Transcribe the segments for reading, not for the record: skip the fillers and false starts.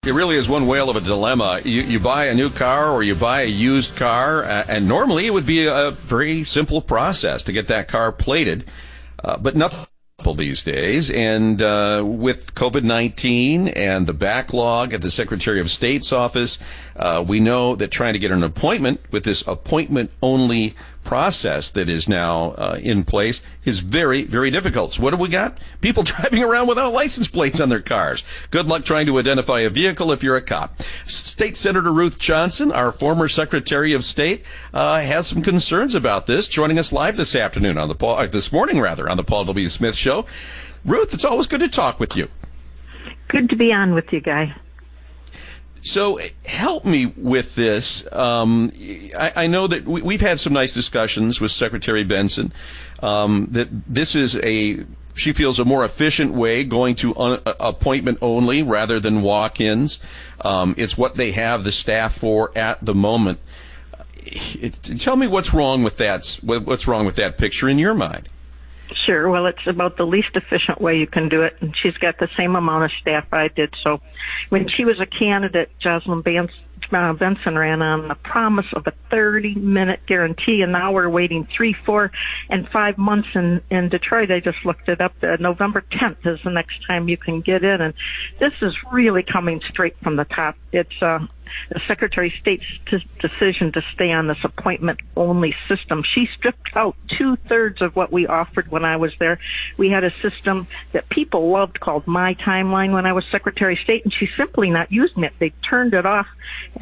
It really is one whale of a dilemma. You buy a new car or you buy a used car, and normally it would be a very simple process to get that car plated, but nothing these days. And with COVID-19 and the backlog at the Secretary of State's office, we know that trying to get an appointment with this appointment-only process that is now in place is very, very difficult. So what have we got? People driving around without license plates on their cars. Good luck trying to identify a vehicle if you're a cop. State Senator Ruth Johnson, our former Secretary of State, has some concerns about this. Joining us live this afternoon on this morning on the Paul W. Smith Show. Ruth, it's always good to talk with you. Good to be on with you, Guy. So help me with this. I know that we've had some nice discussions with Secretary Benson, that this is she feels a more efficient way, going to appointment only rather than walk-ins. It's what they have the staff for at the moment. Tell me what's wrong with that. What's wrong with that picture in your mind? Sure. Well, it's about the least efficient way you can do it, and she's got the same amount of staff I did. So when she was a candidate, Jocelyn Benson ran on the promise of a 30-minute guarantee, and now we're waiting 3, 4, and 5 months in Detroit. I just looked it up. November 10th is the next time you can get in, and this is really coming straight from the top. It's the Secretary of State's decision to stay on this appointment-only system. She stripped out 2/3 of what we offered when I was there. We had a system that people loved called My Timeline when I was Secretary of State, and she's simply not using it. They turned it off,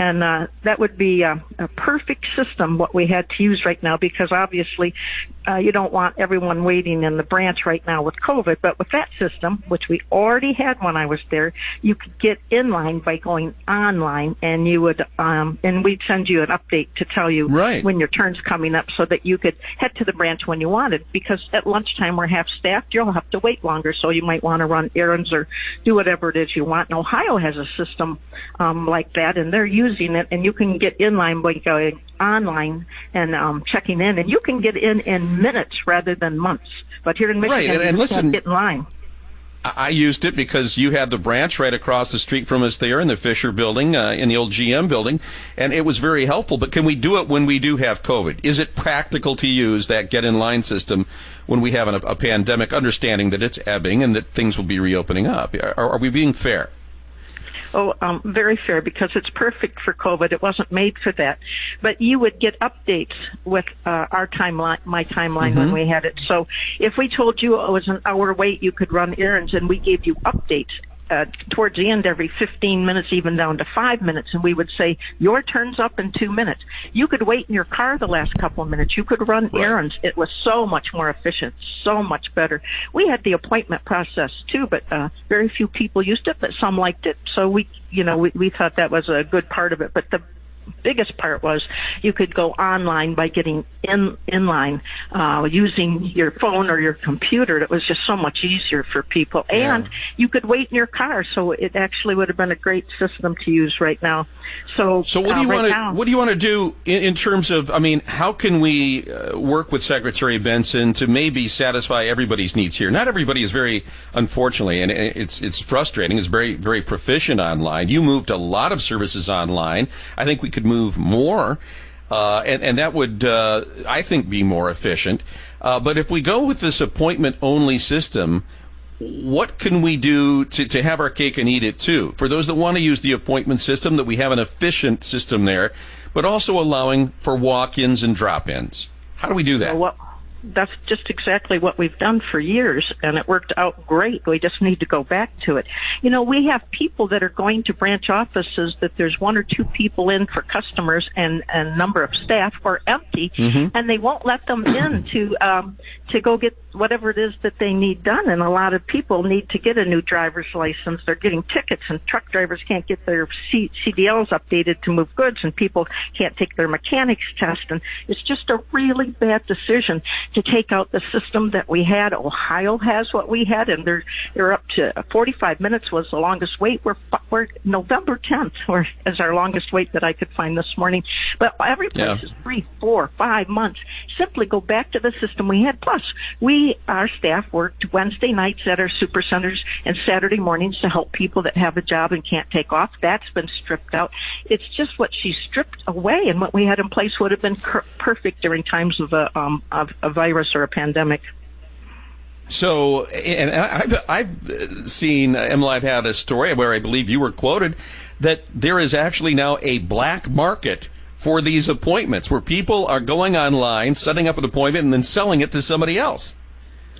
and that would be a perfect system, what we had to use right now, because obviously you don't want everyone waiting in the branch right now with COVID. But with that system, which we already had when I was there, you could get in line by going online, and you would and we'd send you an update to tell you when your turn's coming up, so that you could head to the branch when you wanted. Because at lunchtime we're half staffed, you'll have to wait longer, so you might want to run errands or do whatever it is you want. And Ohio has a system like that, and they're using it, and you can get in line by going online and checking in, and you can get in minutes rather than months. But here in Michigan, you can't get in line. I used it because you had the branch right across the street from us there in the Fisher building, in the old GM building, and it was very helpful. But can we do it when we do have COVID? Is it practical to use that get-in-line system when we have a pandemic, understanding that it's ebbing and that things will be reopening up? Are we being fair? Oh, very fair, because it's perfect for COVID. It wasn't made for that. But you would get updates with our timeline, My Timeline, when we had it. So if we told you it was an hour wait, you could run errands, and we gave you updates towards the end every 15 minutes, even down to 5 minutes, and we would say, your turn's up in 2 minutes. You could wait in your car the last couple of minutes. You could run errands. It was so much more efficient, so much better. We had the appointment process too, but very few people used it, but some liked it. So we thought that was a good part of it. But the biggest part was you could go online by getting in line using your phone or your computer. It was just so much easier for people, and you could wait in your car, so it actually would have been a great system to use right now. So what do you want to do in terms of, how can we work with Secretary Benson to maybe satisfy everybody's needs here? Not everybody is very, unfortunately, and it's frustrating, is very, very proficient online. You moved a lot of services online. I think we could move more, and that would, I think, be more efficient. But if we go with this appointment-only system, what can we do to have our cake and eat it too? For those that want to use the appointment system, that we have an efficient system there, but also allowing for walk-ins and drop-ins. How do we do that? Well, that's just exactly what we've done for years, and it worked out great. We just need to go back to it. We have people that are going to branch offices that there's 1 or 2 people in for customers and number of staff are empty, and they won't let them in to go get whatever it is that they need done. And a lot of people need to get a new driver's license. They're getting tickets, and truck drivers can't get their CDLs updated to move goods, and people can't take their mechanics test. And it's just a really bad decision to take out the system that we had. Ohio has what we had, and they're up to 45 minutes was the longest wait. We're November 10th is our longest wait that I could find this morning. But every place is 3, 4, 5 months. simply go back to the system we had. Plus, our staff worked Wednesday nights at our super centers and Saturday mornings to help people that have a job and can't take off. That's been stripped out. It's just what she stripped away, and what we had in place would have been perfect during times of a virus or a pandemic. So, and I've seen, Emily, I've had a story where I believe you were quoted that there is actually now a black market for these appointments where people are going online, setting up an appointment, and then selling it to somebody else.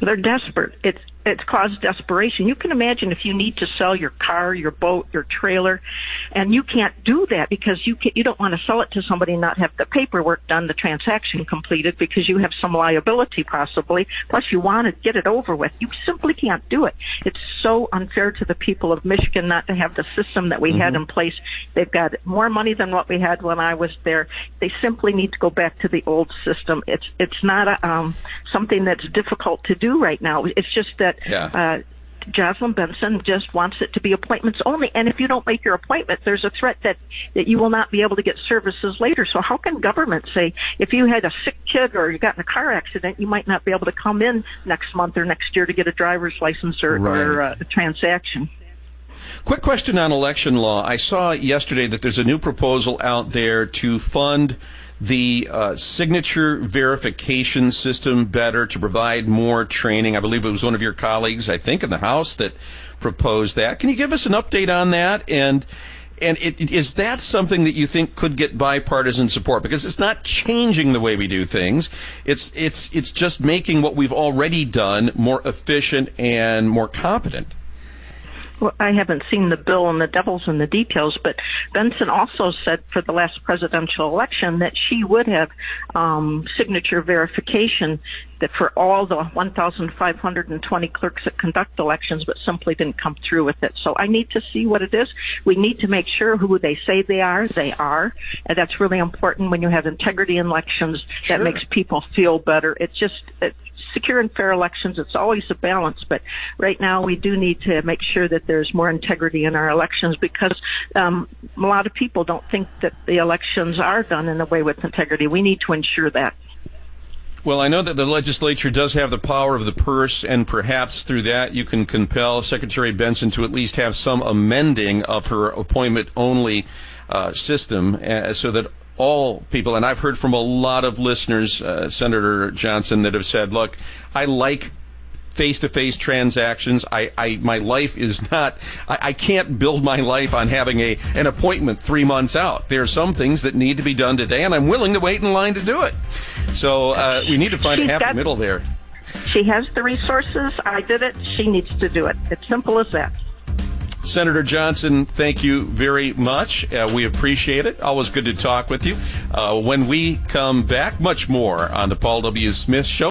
They're desperate. It's caused desperation. You can imagine if you need to sell your car, your boat, your trailer, and you can't do that because you don't want to sell it to somebody and not have the paperwork done, the transaction completed, because you have some liability possibly. Plus, you want to get it over with. You simply can't do it. It's so unfair to the people of Michigan not to have the system that we had in place. They've got more money than what we had when I was there. They simply need to go back to the old system. It's not something that's difficult to do right now. It's just that Jocelyn Benson just wants it to be appointments only. And if you don't make your appointment, there's a threat that you will not be able to get services later. So how can government say if you had a sick kid or you got in a car accident, you might not be able to come in next month or next year to get a driver's license or a transaction? Quick question on election law. I saw yesterday that there's a new proposal out there to fund the signature verification system better, to provide more training. I believe it was one of your colleagues, I think, in the House that proposed that. Can you give us an update on that? And is that something that you think could get bipartisan support? Because it's not changing the way we do things. It's just making what we've already done more efficient and more competent. Well, I haven't seen the bill, and the devil's in the details, but Benson also said for the last presidential election that she would have signature verification that for all the 1,520 clerks that conduct elections, but simply didn't come through with it. So I need to see what it is. We need to make sure who they say they are, and that's really important when you have integrity in elections. That makes people feel better. Secure and fair elections, it's always a balance, but right now we do need to make sure that there's more integrity in our elections because a lot of people don't think that the elections are done in a way with integrity. We need to ensure that. Well, I know that the legislature does have the power of the purse, and perhaps through that you can compel Secretary Benson to at least have some amending of her appointment-only system so that all people, and I've heard from a lot of listeners, Senator Johnson, that have said, look, I like face-to-face transactions. My life is not, I can't build my life on having an appointment 3 months out. There are some things that need to be done today, and I'm willing to wait in line to do it. So we need to find a happy middle there. She has the resources. I did it. She needs to do it. It's simple as that. Senator Johnson, thank you very much. We appreciate it. Always good to talk with you. When we come back, much more on the Paul W. Smith Show.